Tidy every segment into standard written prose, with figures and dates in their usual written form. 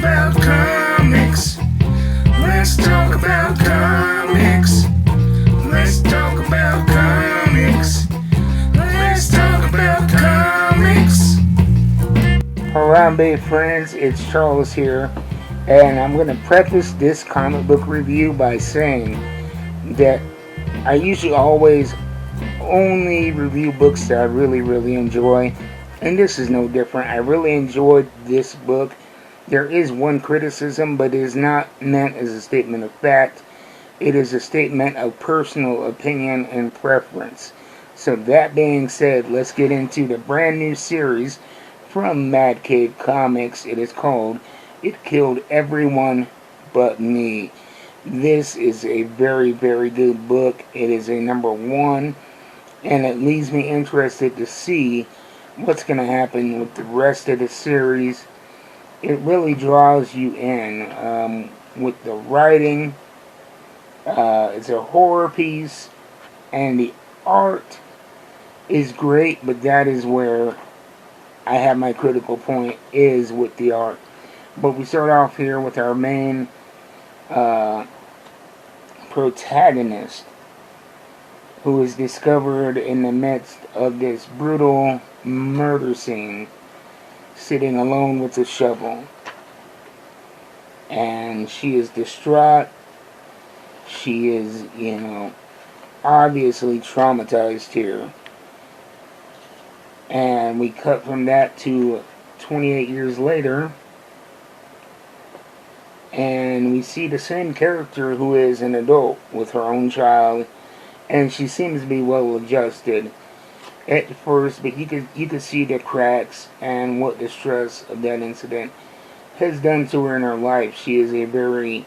about comics. Let's talk about comics. Let's talk about comics. Let's talk about comics. Harambe friends, it's Charles here, and I'm going to preface this comic book review by saying that I usually always only review books that I really enjoy, and this is no different. I really enjoyed this book. There is one criticism, but it is not meant as a statement of fact. It is a statement of personal opinion and preference. So that being said, let's get into the brand new series from Mad Cave Comics. It is called It Killed Everyone But Me. This is a very good book. It is a number 1, and it leaves me interested to see what's going to happen with the rest of the series. It really draws you in with the writing. It's a horror piece, and the art is great, but that is where I have my critical point is with the art. But we start off here with our main protagonist, who is discovered in the midst of this brutal murder scene, sitting alone with a shovel. And she is distraught. She is, obviously traumatized here. And we cut from that to 28 years later, and we see the same character who is an adult with her own child, and she seems to be well adjusted at first, but you could see the cracks and what the stress of that incident has done to her in her life. She is a very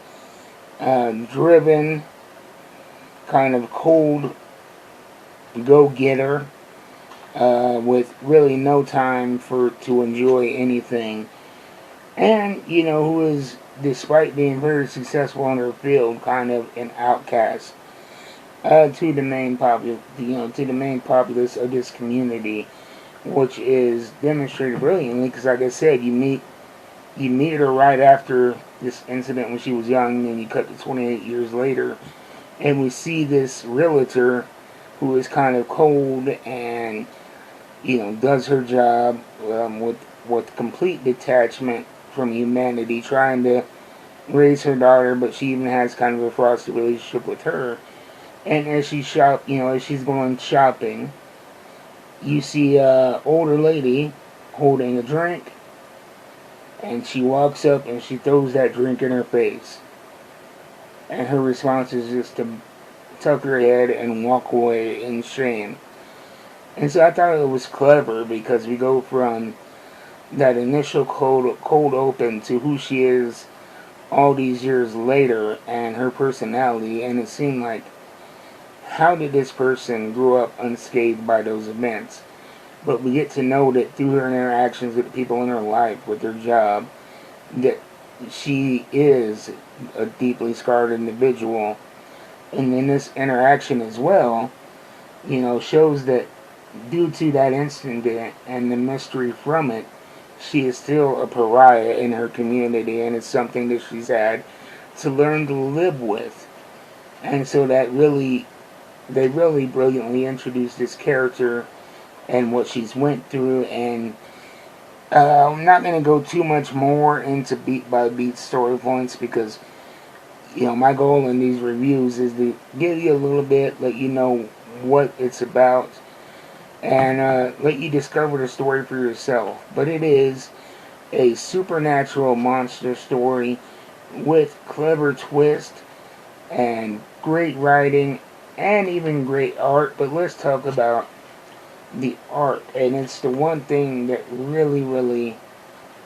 driven, kind of cold go-getter, with really no time to enjoy anything, and who is, despite being very successful in her field, kind of an outcast to the main populace of this community, which is demonstrated brilliantly. Because, like I said, you meet her right after this incident when she was young, and you cut to 28 years later, and we see this realtor who is kind of cold and does her job with complete detachment from humanity, trying to raise her daughter, but she even has kind of a frosty relationship with her. And as she's going shopping, you see a older lady holding a drink, and she walks up and she throws that drink in her face. And her response is just to tuck her head and walk away in shame. And so I thought it was clever, because we go from that initial cold open to who she is all these years later and her personality, and it seemed like, how did this person grow up unscathed by those events? But we get to know that through her interactions with the people in her life, with her job, that she is a deeply scarred individual. And in this interaction as well, shows that due to that incident and the mystery from it, she is still a pariah in her community, and it's something that she's had to learn to live with. And so they really brilliantly introduced this character and what she's went through. And I'm not going to go too much more into beat by beat story points, because my goal in these reviews is to give you a little bit, let you know what it's about, and let you discover the story for yourself. But it is a supernatural monster story with clever twist and great writing and even great art. But let's talk about the art, and it's the one thing that really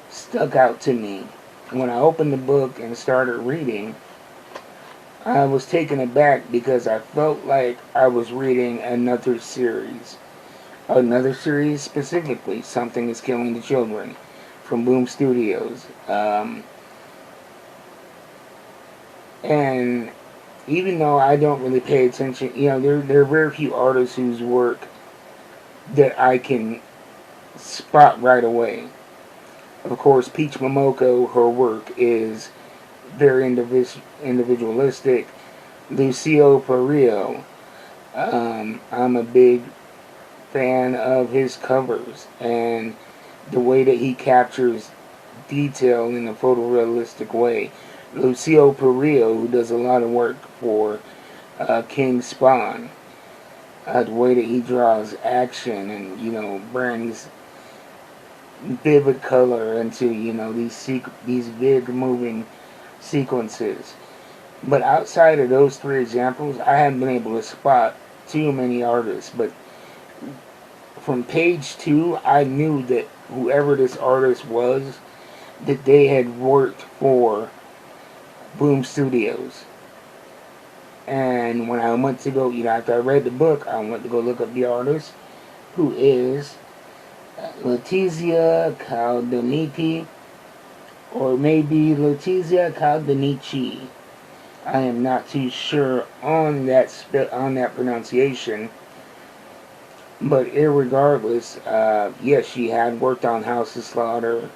stuck out to me. When I opened the book and started reading, I was taken aback, because I felt like I was reading another series. Another series specifically, Something is Killing the Children, from Boom Studios. And even though I don't really pay attention, there are very few artists whose work that I can spot right away. Of course, Peach Momoko, her work is very individualistic. Lucio Perillo, I'm a big fan of his covers and the way that he captures detail in a photorealistic way. Lucio Perillo, who does a lot of work for King Spawn, the way that he draws action and brings vivid color into these big moving sequences. But outside of those three examples, I haven't been able to spot too many artists. But from page 2, I knew that whoever this artist was, that they had worked for Boom Studios. And when I went to go, after I read the book, I went to go look up the artist, who is Letizia Caldonici, or maybe Letizia Caldonici. I am not too sure on that pronunciation, but irregardless, yes, she had worked on House of Slaughter,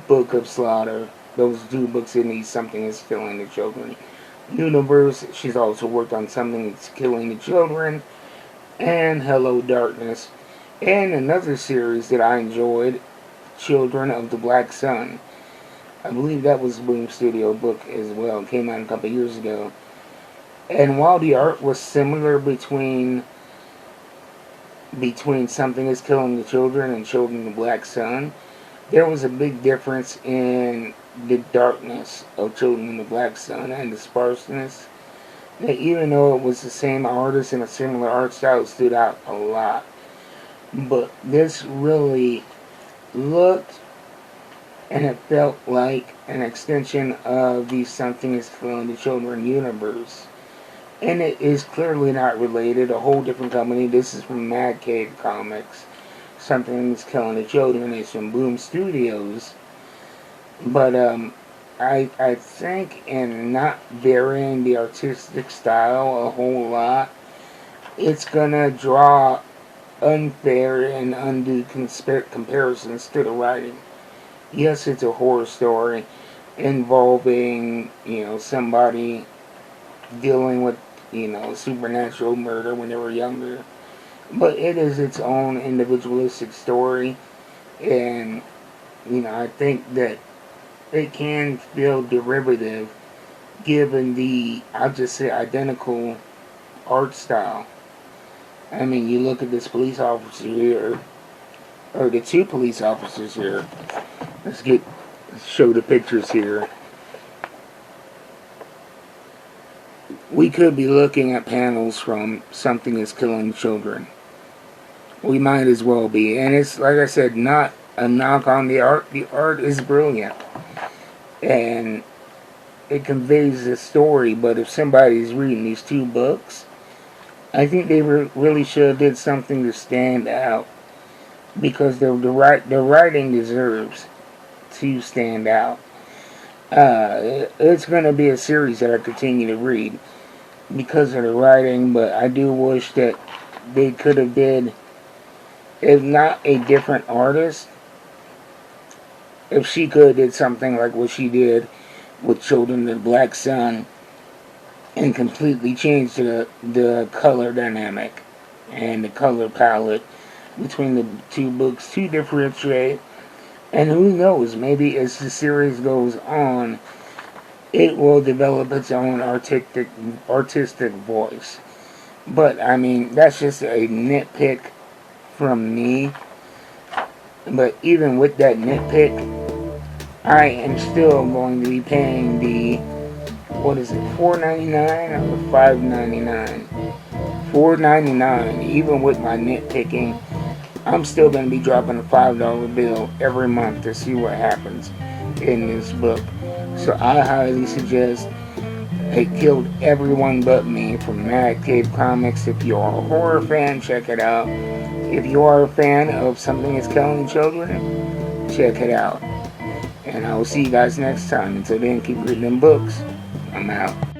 Book of Slaughter. Those two books in these Something Is Killing the Children universe. She's also worked on Something Is Killing the Children and Hello Darkness, and another series that I enjoyed, Children of the Black Sun. I believe that was a Boom Studio book as well. It came out a couple years ago. And while the art was similar between Something Is Killing the Children and Children of the Black Sun, there was a big difference in the darkness of Children of the Black Sun and the sparseness. That even though it was the same artist and a similar art style, it stood out a lot. But this really looked and it felt like an extension of the Something Is Killing the Children universe. And it is clearly not related, a whole different company. This is from Mad Cave Comics. Something Is Killing the Children is from Boom Studios. But I think in not varying the artistic style a whole lot, it's gonna draw unfair and undue comparisons to the writing. Yes, it's a horror story involving, somebody dealing with, supernatural murder when they were younger. But it is its own individualistic story. And, I think that it can feel derivative given the, I'll just say, identical art style. I mean, you look at this police officer here, or the two police officers here. Let's show the pictures here. We could be looking at panels from Something Is Killing Children. We might as well be. And it's, like I said, not a knock on the art. The art is brilliant. And it conveys the story. But if somebody's reading these two books, I think they really should have did something to stand out. Because the writing deserves to stand out. It's going to be a series that I continue to read because of the writing, but I do wish that they could have did, if not a different artist, if she could have did something like what she did with Children of the Black Sun and completely changed the color dynamic and the color palette between the two books to differentiate. And who knows, maybe as the series goes on, it will develop its own artistic voice. But, I mean, that's just a nitpick from me. But even with that nitpick, I am still going to be paying the, what is it, $4.99 or $5.99? $4.99, even with my nitpicking. I'm still going to be dropping a $5 bill every month to see what happens in this book. So I highly suggest It Killed Everyone But Me from Mad Cave Comics. If you are a horror fan, check it out. If you are a fan of Something Is Killing Children, check it out. And I will see you guys next time. Until then, keep reading them books. I'm out.